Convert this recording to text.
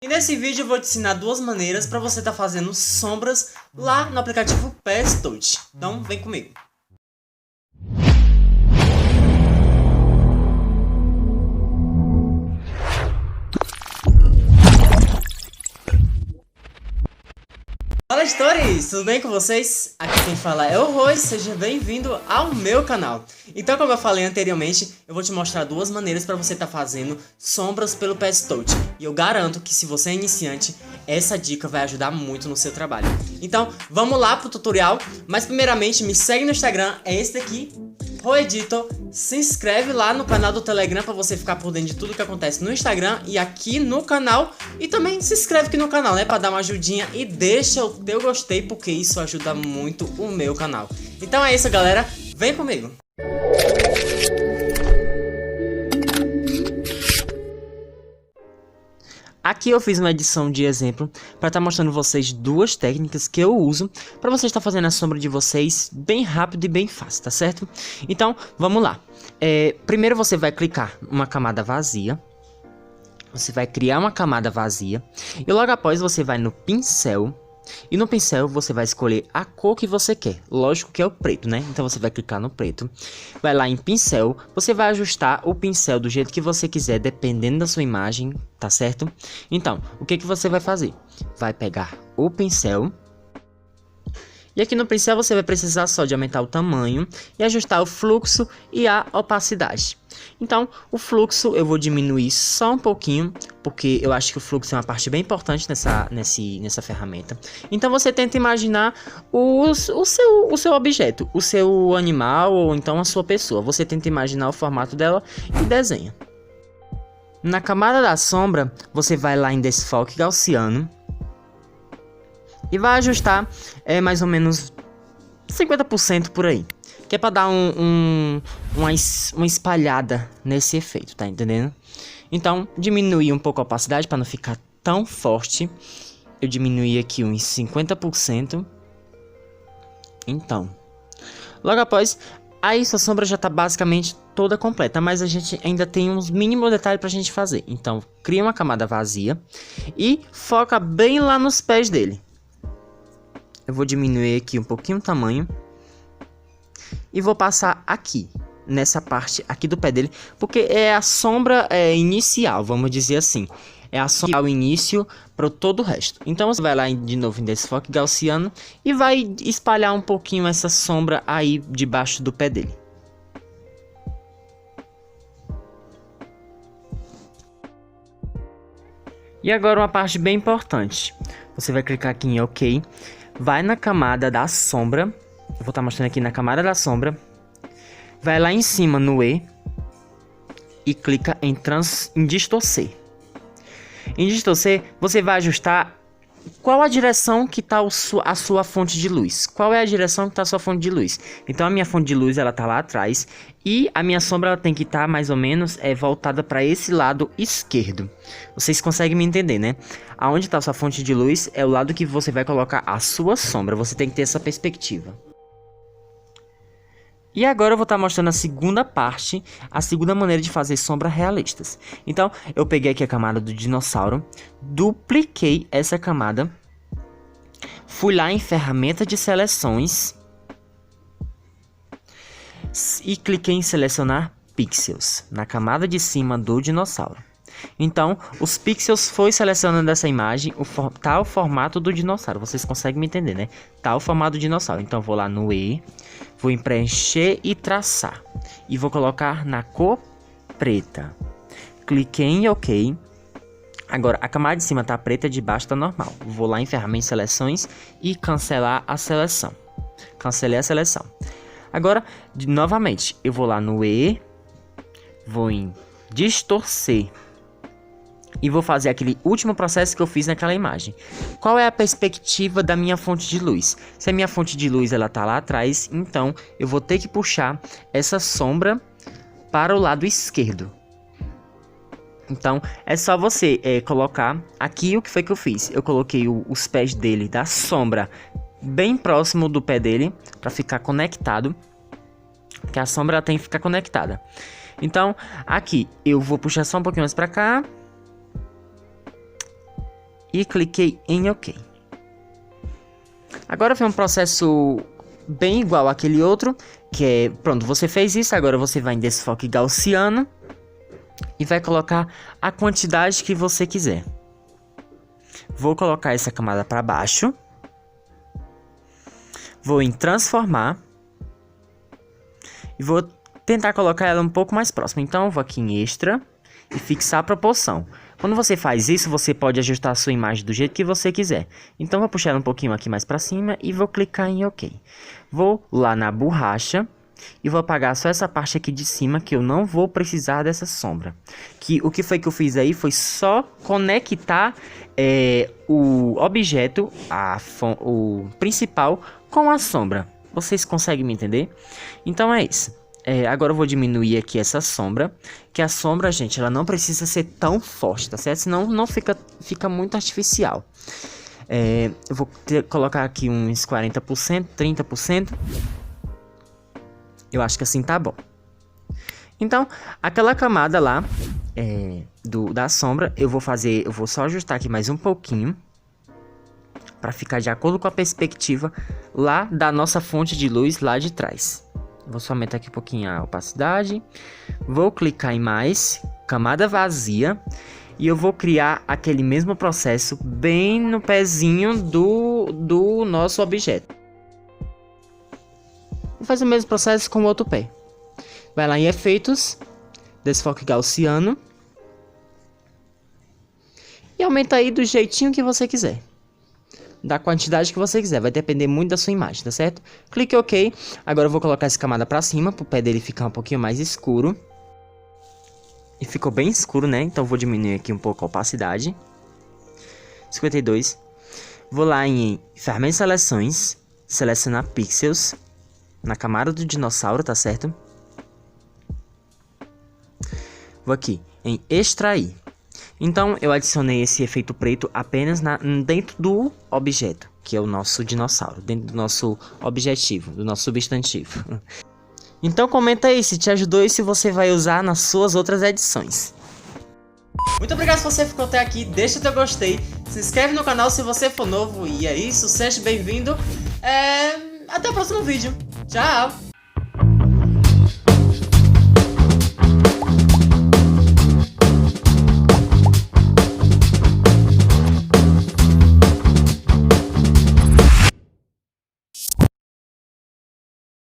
E nesse vídeo eu vou te ensinar duas maneiras para você estar fazendo sombras lá no aplicativo PS Touch. Então vem comigo. Fala, Stories! Tudo bem com vocês? Aqui quem fala é o Roy, seja bem-vindo ao meu canal. Então, como eu falei anteriormente, eu vou te mostrar duas maneiras para você estar fazendo sombras pelo PS Touch. E eu garanto que se você é iniciante, essa dica vai ajudar muito no seu trabalho. Então, vamos lá pro tutorial, mas primeiramente me segue no Instagram, é esse daqui, Roeditor. Se inscreve lá no canal do Telegram para você ficar por dentro de tudo que acontece no Instagram e aqui no canal. E também se inscreve aqui no canal, né, para dar uma ajudinha e deixa o teu gostei, porque isso ajuda muito o meu canal. Então é isso, galera, vem comigo. Aqui eu fiz uma edição de exemplo para estar mostrando vocês duas técnicas que eu uso para vocês estar fazendo a sombra de vocês bem rápido e bem fácil, tá certo? Então, vamos lá. Primeiro você vai clicar uma camada vazia. Você vai criar uma camada vazia. E logo após você vai no pincel. E no pincel você vai escolher a cor que você quer. Lógico que é o preto, né? Então você vai clicar no preto. Vai lá em pincel. Você vai ajustar o pincel do jeito que você quiser, dependendo da sua imagem, tá certo? Então, o que você vai fazer? Vai pegar o pincel. E aqui no pincel você vai precisar só de aumentar o tamanho e ajustar o fluxo e a opacidade. Então, o fluxo eu vou diminuir só um pouquinho, porque eu acho que o fluxo é uma parte bem importante nessa ferramenta. Então você tenta imaginar o seu objeto, o seu animal ou então a sua pessoa. Você tenta imaginar o formato dela e desenha. Na camada da sombra, você vai lá em desfoque gaussiano. E vai ajustar mais ou menos 50% por aí. Que é para dar uma espalhada nesse efeito, tá entendendo? Então, diminuir um pouco a opacidade para não ficar tão forte. Eu diminuí aqui uns 50%. Então, logo após, aí sua sombra já está basicamente toda completa. Mas a gente ainda tem uns mínimos detalhes para a gente fazer. Então, cria uma camada vazia e foca bem lá nos pés dele. Eu vou diminuir aqui um pouquinho o tamanho. E vou passar aqui, nessa parte aqui do pé dele. Porque é a sombra inicial, vamos dizer assim. É a sombra ao início para todo o resto. Então você vai lá de novo em desfoque gaussiano. E vai espalhar um pouquinho essa sombra aí debaixo do pé dele. E agora uma parte bem importante. Você vai clicar aqui em OK. Vai na camada da sombra. Eu vou estar mostrando aqui na camada da sombra. Vai lá em cima no E. E clica em distorcer. Em distorcer, você vai ajustar qual a direção que está a sua fonte de luz. Qual é a direção que está a sua fonte de luz. Então a minha fonte de luz ela está lá atrás. E a minha sombra ela tem que estar mais ou menos voltada para esse lado esquerdo. Vocês conseguem me entender, né? Aonde está a sua fonte de luz é o lado que você vai colocar a sua sombra. Você tem que ter essa perspectiva. E agora eu vou estar mostrando a segunda parte, a segunda maneira de fazer sombras realistas. Então, eu peguei aqui a camada do dinossauro, dupliquei essa camada, fui lá em ferramenta de seleções e cliquei em selecionar pixels, na camada de cima do dinossauro. Então, os pixels foi selecionando essa imagem, tá o formato do dinossauro. Vocês conseguem me entender, né? Tá o formato do dinossauro. Então, vou lá no E, vou em preencher e traçar. E vou colocar na cor preta. Cliquei em OK. Agora, a camada de cima tá preta, de baixo tá normal. Vou lá em ferramenta de seleções e cancelar a seleção. Cancelei a seleção. Agora, novamente, eu vou lá no E, vou em distorcer. E vou fazer aquele último processo que eu fiz naquela imagem. Qual é a perspectiva da minha fonte de luz? Se a minha fonte de luz ela tá lá atrás, então eu vou ter que puxar essa sombra para o lado esquerdo. Então é só você colocar aqui o que foi que eu fiz. Eu coloquei os pés dele da sombra bem próximo do pé dele para ficar conectado. Que a sombra tem que ficar conectada. Então aqui eu vou puxar só um pouquinho mais para cá. e cliquei em OK. Agora vem um processo bem igual àquele outro, que é, pronto, você fez isso, agora você vai em desfoque gaussiano e vai colocar a quantidade que você quiser. Vou colocar essa camada para baixo, vou em transformar e vou tentar colocar ela um pouco mais próxima. Então vou aqui em extra e fixar a proporção. Quando você faz isso, você pode ajustar a sua imagem do jeito que você quiser. Então vou puxar ela um pouquinho aqui mais para cima e vou clicar em OK. Vou lá na borracha e vou apagar só essa parte aqui de cima, que eu não vou precisar dessa sombra. O que foi que eu fiz aí foi só conectar o objeto, o principal, com a sombra. Vocês conseguem me entender? Então é isso. Agora eu vou diminuir aqui essa sombra, que a sombra, gente, ela não precisa ser tão forte, tá certo? Senão não fica muito artificial. Eu vou colocar aqui uns 40%, 30%. Eu acho que assim tá bom. Então, aquela camada lá da sombra, eu vou só ajustar aqui mais um pouquinho, para ficar de acordo com a perspectiva lá da nossa fonte de luz lá de trás. Vou só aumentar aqui um pouquinho a opacidade. Vou clicar em mais, camada vazia. E eu vou criar aquele mesmo processo bem no pezinho do nosso objeto. Vou fazer o mesmo processo com o outro pé. Vai lá em efeitos, desfoque gaussiano. E aumenta aí do jeitinho que você quiser. Da quantidade que você quiser, vai depender muito da sua imagem, tá certo? Clique em OK. Agora eu vou colocar essa camada pra cima, pro pé dele ficar um pouquinho mais escuro. E ficou bem escuro, né? Então eu vou diminuir aqui um pouco a opacidade. 52. Vou lá em ferramenta seleções, selecionar pixels na camada do dinossauro, tá certo? Vou aqui em extrair. Então, eu adicionei esse efeito preto apenas dentro do objeto, que é o nosso dinossauro, dentro do nosso objetivo, do nosso substantivo. Então, comenta aí se te ajudou e se você vai usar nas suas outras edições. Muito obrigado se você ficou até aqui, deixa o teu gostei, se inscreve no canal se você for novo e é isso, seja bem-vindo. Até o próximo vídeo. Tchau!